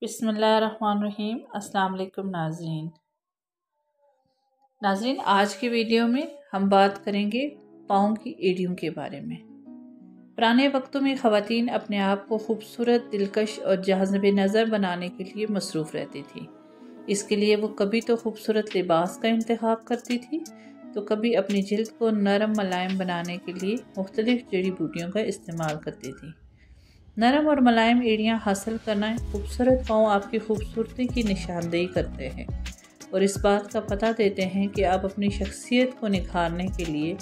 बिस्मिल्लाहिर्रहमानिर्रहीम। अस्सलाम वालेकुम नाज़रीन, आज की वीडियो में हम बात करेंगे पाँव की एड़ियों के बारे में। पुराने वक्तों में ख़वातीन अपने आप को खूबसूरत, दिलकश और जाज़िब नज़र बनाने के लिए मसरूफ़ रहती थी। इसके लिए वो कभी तो खूबसूरत लिबास का इंतखाब करती थी, तो कभी अपनी जिल्द को नरम मुलायम बनाने के लिए मुख्तलिफ़ जड़ी बूटियों का इस्तेमाल करती थी। नरम और मुलायम एड़ियाँ हासिल करना खूबसूरत पाँव आपकी खूबसूरती की निशानदेही करते हैं और इस बात का पता देते हैं कि आप अपनी शख्सियत को निखारने के लिए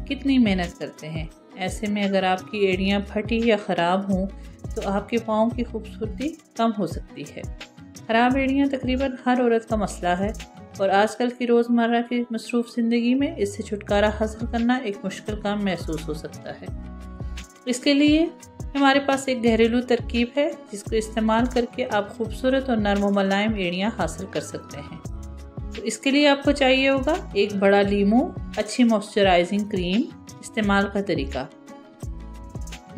कितनी मेहनत करते हैं। ऐसे में अगर आपकी एड़ियाँ फटी या ख़राब हों तो आपके पाँव की खूबसूरती कम हो सकती है। ख़राब एड़ियाँ तकरीबन हर औरत का मसला है और आजकल की रोज़मर्रा की मसरूफ़ ज़िंदगी में इससे छुटकारा हासिल करना एक मुश्किल काम महसूस हो सकता है। इसके लिए हमारे पास एक घरेलू तरकीब है जिसको इस्तेमाल करके आप खूबसूरत और नरम और मुलायम एड़ियाँ हासिल कर सकते हैं। तो इसके लिए आपको चाहिए होगा एक बड़ा लीमू, अच्छी मॉइस्चराइजिंग क्रीम। इस्तेमाल का तरीका: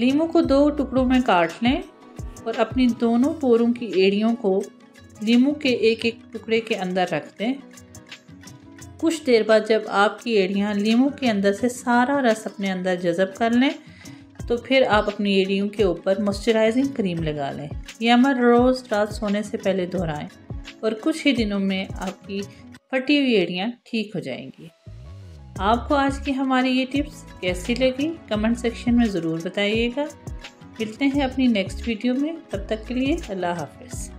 लीमू को 2 टुकड़ों में काट लें और अपनी दोनों पोरों की एड़ियों को लीमू के एक एक टुकड़े के अंदर रख दें। कुछ देर बाद जब आपकी एड़ियाँ लीमू के अंदर से सारा रस अपने अंदर जज़ब कर लें तो फिर आप अपनी एड़ियों के ऊपर मॉइस्चराइजिंग क्रीम लगा लें। यह अमल रोज़ रात सोने से पहले दोहराएं और कुछ ही दिनों में आपकी फटी हुई एड़ियाँ ठीक हो जाएंगी। आपको आज की हमारी ये टिप्स कैसी लगी कमेंट सेक्शन में ज़रूर बताइएगा। मिलते हैं अपनी नेक्स्ट वीडियो में, तब तक के लिए अल्लाह हाफ़िज़।